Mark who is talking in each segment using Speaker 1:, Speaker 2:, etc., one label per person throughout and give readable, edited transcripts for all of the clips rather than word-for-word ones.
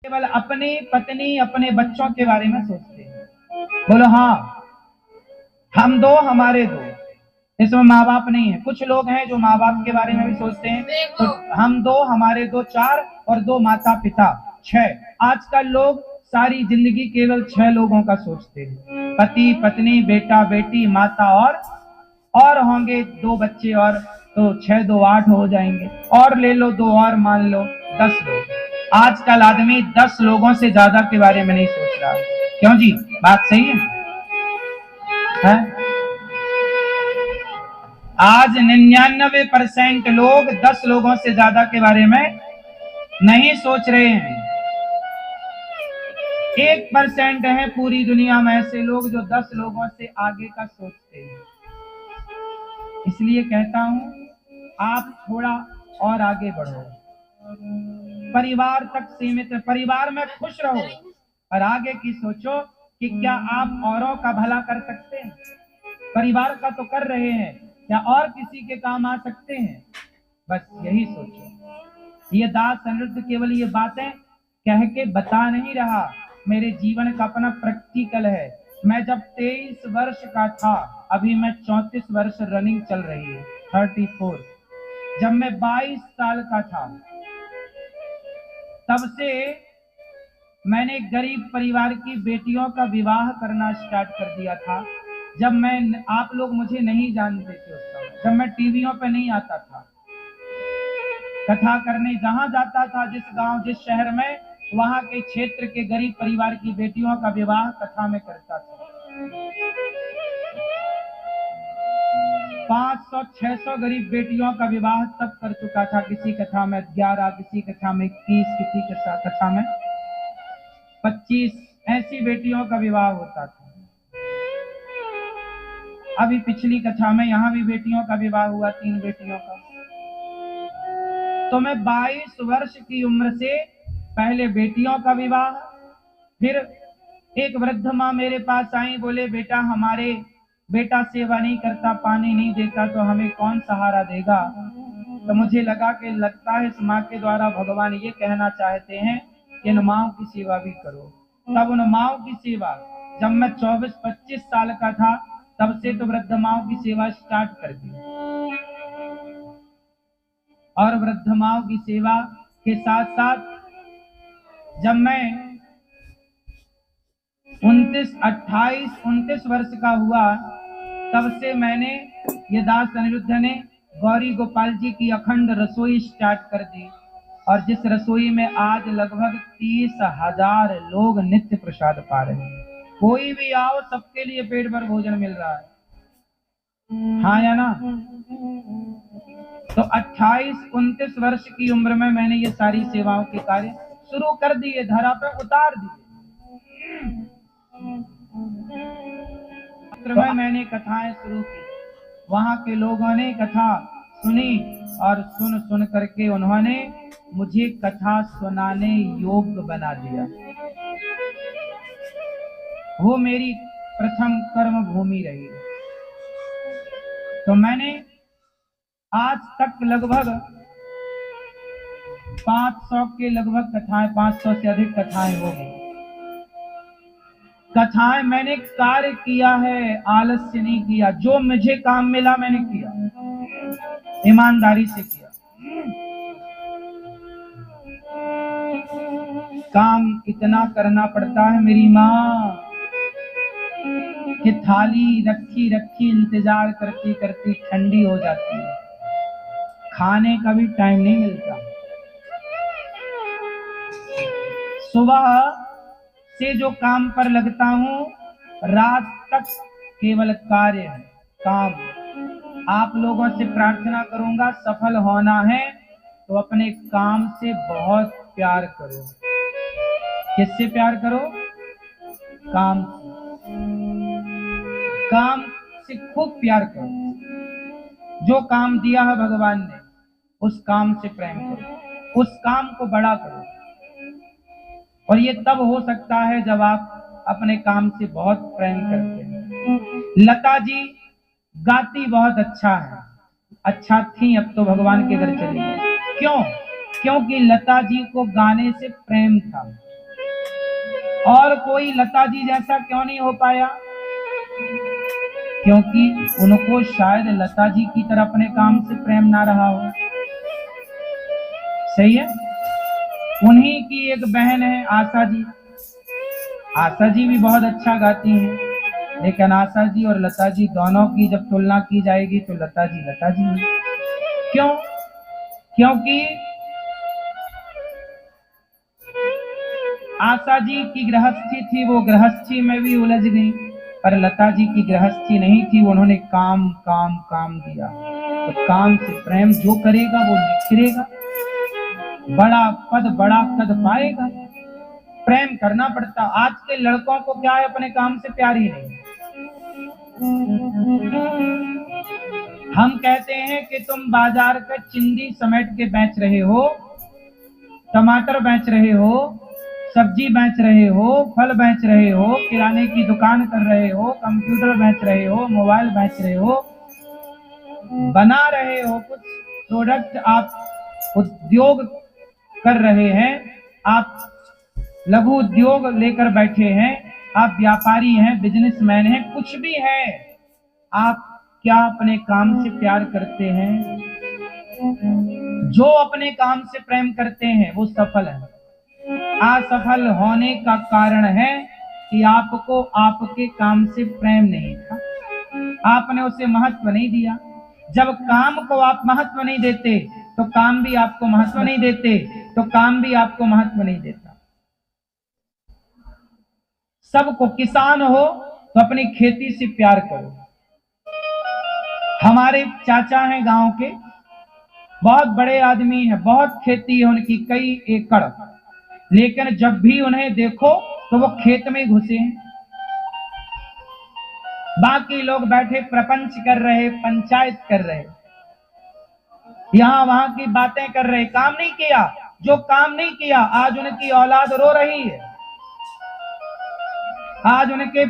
Speaker 1: केवल अपनी पत्नी अपने बच्चों के बारे में सोचते हैं। बोलो हाँ, हम दो हमारे दो, इसमें माँ बाप नहीं है। कुछ लोग हैं जो माँ बाप के बारे में भी सोचते हैं, तो हम दो हमारे दो, चार, और दो माता पिता, 6। आजकल लोग सारी जिंदगी केवल 6 लोगों का सोचते हैं, पति पत्नी बेटा बेटी माता, और होंगे 2 बच्चे, और तो 6 2 8 हो जाएंगे, और ले लो 2 और मान लो 10 लोग। आजकल आदमी 10 लोगों से ज्यादा के बारे में नहीं सोच रहा। क्यों जी, बात सही है? आज 99% लोग 10 लोगों से ज्यादा के बारे में नहीं सोच रहे हैं। 1% है पूरी दुनिया में ऐसे लोग जो 10 लोगों से आगे का सोचते हैं। इसलिए कहता हूं, आप थोड़ा और आगे बढ़ो, परिवार तक सीमित, परिवार में खुश रहो, और आगे की सोचो कि क्या आप औरों का भला कर सकते हैं। परिवार का तो कर रहे हैं, क्या और किसी के काम आ सकते हैं? बस यही सोचो। ये दास अनिरुद्ध केवल ये बातें कह के बता नहीं रहा, मेरे जीवन का अपना प्रैक्टिकल है। मैं जब 23 वर्ष का था, अभी मैं 34 वर्ष रनिंग चल रही है, 34। जब मैं 22 साल का था, तब से मैंने गरीब परिवार की बेटियों का विवाह करना स्टार्ट कर दिया था। जब मैं, आप लोग मुझे नहीं जानते थे उस समय, जब मैं टीवियों पे नहीं आता था, कथा करने जहां जाता था, जिस गांव जिस शहर में, वहां के क्षेत्र के गरीब परिवार की बेटियों का विवाह कथा में करता था। 500-600 गरीब बेटियों का विवाह तब कर चुका था। किसी कथा में 11, किसी कथा में 21, किसी कथा में 25 ऐसी बेटियों का विवाह होता था। अभी पिछली कथा में यहां भी बेटियों का विवाह हुआ, 3 बेटियों का। तो मैं 22 वर्ष की उम्र से पहले बेटियों का विवाह, फिर एक वृद्ध माँ मेरे पास आई, बोले बेटा हमारे बेटा सेवा नहीं करता, पानी नहीं देता, तो हमें कौन सहारा देगा? तो मुझे लगता है इस माँ के द्वारा भगवान ये कहना चाहते हैं कि इन माँओं की सेवा भी करो। तब उन माँओं की सेवा, जब मैं 24-25 साल का था, तब से तो वृद्ध माँओं की सेवा स्टार्ट कर दी। और वृद्ध माँओं की सेवा के साथ साथ जब मैं 29 वर्ष का हुआ, तब से मैंने, ये दास अनिरुद्ध ने गौरी गोपाल जी की अखंड रसोई स्टार्ट कर दी, और जिस रसोई में आज लगभग 30,000 लोग नित्य प्रसाद पा रहे हैं। कोई भी आओ, सबके लिए पेट भर भोजन मिल रहा है, हाँ या ना? तो 28-29 वर्ष की उम्र में मैंने ये सारी सेवाओं के कार्य शुरू कर दिए, धरा पे उतार दिए। तो मैंने कथाएं शुरू की, वहां के लोगों ने कथा सुनी, और सुन करके उन्होंने मुझे कथा सुनाने योग्य बना दिया। वो मेरी प्रथम कर्म भूमि रही। तो मैंने आज तक लगभग 500 के लगभग कथाएं, 500 से अधिक कथाएं हो गई। कथाएं मैंने कार्य किया है, आलस्य नहीं किया। जो मुझे काम मिला मैंने किया, ईमानदारी से किया। काम इतना करना पड़ता है मेरी माँ कि थाली रखी रखी इंतजार करती करती ठंडी हो जाती है, खाने का भी टाइम नहीं मिलता। सुबह से जो काम पर लगता हूँ, रात तक केवल कार्य है, काम। आप लोगों से प्रार्थना करूंगा, सफल होना है तो अपने काम से बहुत प्यार करो। किससे प्यार करो? काम से। काम से खूब प्यार करो। जो काम दिया है भगवान ने, उस काम से प्रेम करो, उस काम को बड़ा करो। और ये तब हो सकता है जब आप अपने काम से बहुत प्रेम करते हैं। लता जी गाती बहुत अच्छा है, अच्छा थी, अब तो भगवान के घर चली गई। क्यों? क्योंकि लता जी को गाने से प्रेम था। और कोई लता जी जैसा क्यों नहीं हो पाया? क्योंकि उनको शायद लता जी की तरह अपने काम से प्रेम ना रहा हो। सही है। उन्हीं की एक बहन है आशा जी। आशा जी भी बहुत अच्छा गाती हैं, लेकिन आशा जी और लता जी दोनों की जब तुलना की जाएगी तो लता जी है। क्यों? क्योंकि आशा जी की गृहस्थी थी, वो गृहस्थी में भी उलझ गई, पर लता जी की गृहस्थी नहीं थी, उन्होंने काम काम काम दिया। तो काम से प्रेम जो करेगा वो निखरेगा, बड़ा पद बड़ा कद पाएगा। प्रेम करना पड़ता। आज के लड़कों को क्या है, अपने काम से प्यार ही नहीं। हम कहते हैं कि तुम बाजार का चिंदी समेट के बेच रहे हो, टमाटर बेच रहे हो, सब्जी बेच रहे हो, फल बेच रहे हो, किराने की दुकान कर रहे हो, कंप्यूटर बेच रहे हो, मोबाइल बेच रहे हो, बना रहे हो कुछ प्रोडक्ट, आप उद्योग कर रहे हैं, आप लघु उद्योग लेकर बैठे हैं, आप व्यापारी हैं, बिजनेसमैन हैं, कुछ भी है, आप क्या अपने काम से प्यार करते हैं? जो अपने काम से प्रेम करते हैं वो सफल है। असफल होने का कारण है कि आपको आपके काम से प्रेम नहीं था, आपने उसे महत्व नहीं दिया। जब काम को आप महत्व नहीं देते तो काम भी आपको महत्व नहीं देते, तो काम भी आपको महत्व नहीं देता। सबको किसान हो तो अपनी खेती से प्यार करो। हमारे चाचा हैं गांव के, बहुत बड़े आदमी हैं, बहुत खेती है उनकी, कई एकड़, लेकिन जब भी उन्हें देखो तो वो खेत में घुसे हैं। बाकी लोग बैठे प्रपंच कर रहे, पंचायत कर रहे, यहां वहां की बातें कर रहे, काम नहीं किया। जो काम नहीं किया आज उनकी औलाद रो रही है, आज उनके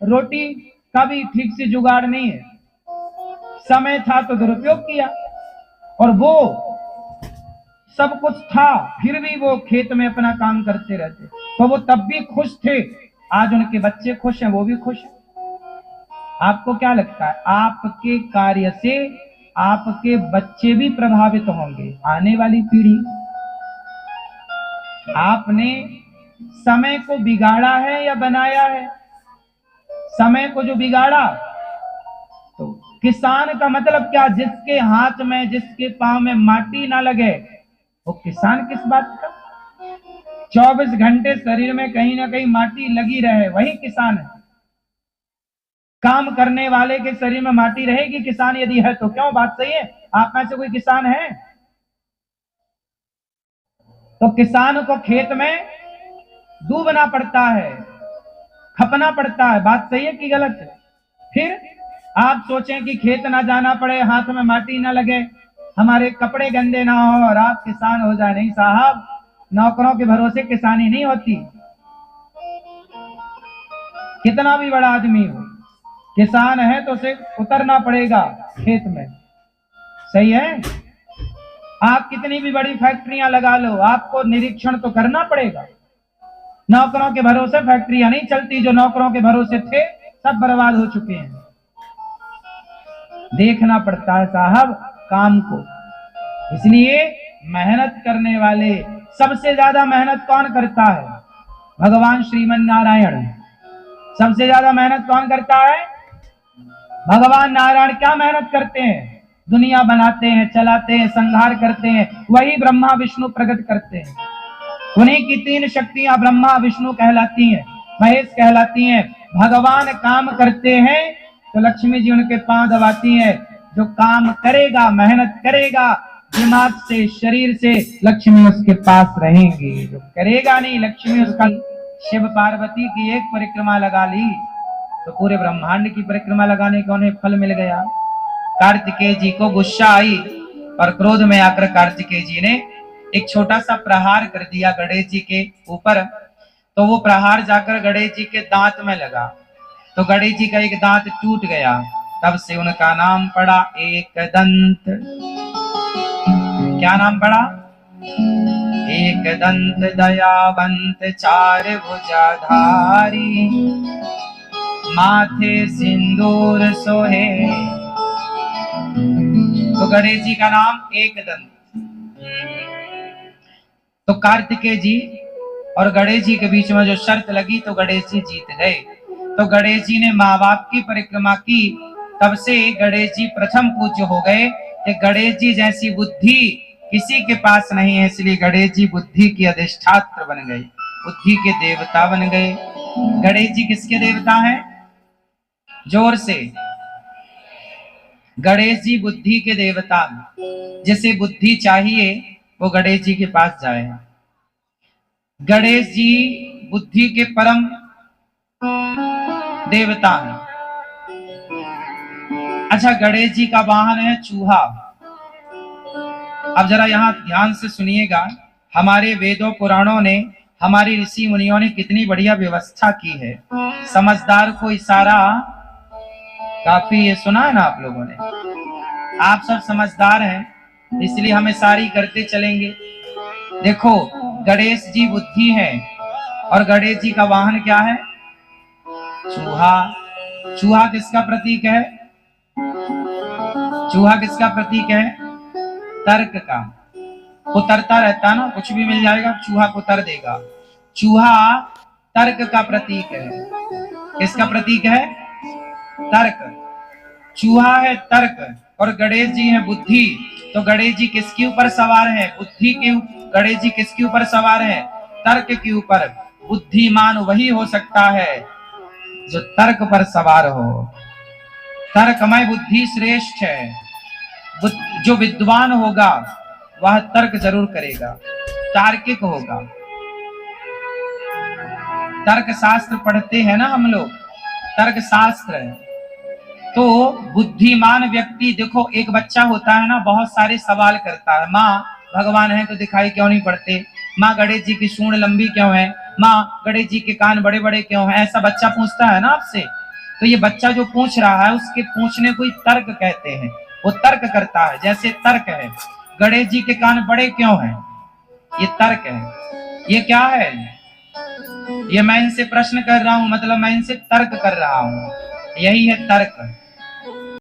Speaker 1: रोटी का भी ठीक से जुगाड़ नहीं है। समय था तो दुरुपयोग किया, और वो सब कुछ था फिर भी वो खेत में अपना काम करते रहते, तो वो तब भी खुश थे। आज उनके बच्चे खुश हैं, वो भी खुश हैं। आपको क्या लगता है, आपके कार्य से आपके बच्चे भी प्रभावित होंगे, आने वाली पीढ़ी? आपने समय को बिगाड़ा है या बनाया है? समय को जो बिगाड़ा, तो किसान का मतलब क्या? जिसके हाथ में, जिसके पांव में माटी ना लगे वो किसान किस बात का? 24 घंटे शरीर में कहीं ना कहीं माटी लगी रहे, वही किसान है। काम करने वाले के शरीर में माटी रहेगी किसान यदि है तो। क्यों? बात सही है। आप में से कोई किसान है? तो किसान को खेत में डूबना पड़ता है, खपना पड़ता है। बात सही है कि गलत है? फिर आप सोचें कि खेत ना जाना पड़े, हाथ में माटी ना लगे, हमारे कपड़े गंदे ना हो और आप किसान हो जाए। नहीं साहब, नौकरों के भरोसे किसानी नहीं होती। कितना भी बड़ा आदमी हो, किसान है तो उसे उतरना पड़ेगा खेत में। सही है। आप कितनी भी बड़ी फैक्ट्रियां लगा लो, आपको निरीक्षण तो करना पड़ेगा। नौकरों के भरोसे फैक्ट्रियां नहीं चलती, जो नौकरों के भरोसे थे सब बर्बाद हो चुके हैं। देखना पड़ता है साहब काम को। इसलिए मेहनत करने वाले, सबसे ज्यादा मेहनत कौन करता है? भगवान श्रीमन नारायण। सबसे ज्यादा मेहनत कौन करता है? भगवान नारायण। क्या मेहनत करते हैं? दुनिया बनाते हैं, चलाते हैं, संहार करते हैं, वही ब्रह्मा विष्णु प्रकट करते हैं। उन्हीं की 3 शक्तियां ब्रह्मा विष्णु कहलाती हैं, महेश कहलाती हैं। भगवान काम करते हैं तो लक्ष्मी जी उनके पांव दबाती हैं। जो काम करेगा, मेहनत करेगा, दिमाग से, शरीर से, लक्ष्मी उसके पास रहेंगी। जो करेगा नहीं, लक्ष्मी उसका। शिव पार्वती की एक परिक्रमा लगा ली तो पूरे ब्रह्मांड की परिक्रमा लगाने का उन्हें फल मिल गया। कार्तिकेय जी को गुस्सा आई और क्रोध में आकर कार्तिकेय जी ने एक छोटा सा प्रहार कर दिया गणेश जी के ऊपर। तो वो प्रहार जाकर गणेश जी के दांत में लगा, तो गणेश जी का एक दांत टूट गया। तब से उनका नाम पड़ा एकदंत। क्या नाम पड़ा? एक दंत दयावंत चार भुजाधारी, माथे सिंदूर सोहे। तो गणेश जी का नाम एक दंत। तो कार्तिकेय जी और गणेश जी के बीच में जो शर्त लगी तो गणेश जी जीत गए। तो गणेश जी ने माँ बाप की परिक्रमा की, तब से गणेश जी प्रथम पूज्य हो गए। कि गणेश जी जैसी बुद्धि किसी के पास नहीं है, इसलिए गणेश जी बुद्धि के अधिष्ठात्र बन गए, बुद्धि के देवता बन गए। गणेश जी किसके देवता हैं? जोर से। गणेश जी बुद्धि के देवता। जिसे बुद्धि चाहिए वो गणेश जी के पास जाए। गणेश जी बुद्धि के परम देवता हैं। अच्छा, गणेश जी का वाहन है चूहा। अब जरा यहाँ ध्यान से सुनिएगा, हमारे वेदों पुराणों ने, हमारे ऋषि मुनियों ने कितनी बढ़िया व्यवस्था की है। समझदार को इशारा काफी, ये सुना है ना आप लोगों ने। आप सब समझदार हैं इसलिए हम इशारे करते चलेंगे। देखो, गणेश जी बुद्धि है और गणेश जी का वाहन क्या है? चूहा। चूहा किसका प्रतीक है? चूहा किसका प्रतीक है? तर्क का। उतरता रहता है ना, कुछ भी मिल जाएगा चूहा को उतर देगा। चूहा तर्क का प्रतीक है। किसका प्रतीक है? तर्क। चूहा है तर्क और गणेश जी है बुद्धि। तो गणेश जी किसके ऊपर सवार है? बुद्धि के। गणेश जी किसके ऊपर सवार है? तर्क के ऊपर। बुद्धिमान वही हो सकता है जो तर्क पर सवार हो। तर्कमय बुद्धि श्रेष्ठ है। जो विद्वान होगा वह तर्क जरूर करेगा, तार्किक होगा। तर्क शास्त्र पढ़ते हैं ना हम लोग, तर्क शास्त्र है। तो बुद्धिमान व्यक्ति, देखो एक बच्चा होता है ना, बहुत सारे सवाल करता है। माँ भगवान है तो दिखाई क्यों नहीं पड़ते? माँ गणेश जी की सूंड लंबी क्यों है? माँ गणेश जी के कान बड़े बड़े क्यों हैं? ऐसा बच्चा पूछता है ना आपसे। तो ये बच्चा जो पूछ रहा है उसके पूछने को ही तर्क कहते हैं। वो तर्क करता है। जैसे तर्क है, गणेश जी के कान बड़े क्यों हैं? ये तर्क है। ये क्या है? ये मैं इनसे प्रश्न कर रहा हूं, मतलब मैं इनसे तर्क कर रहा हूं। यही है तर्क।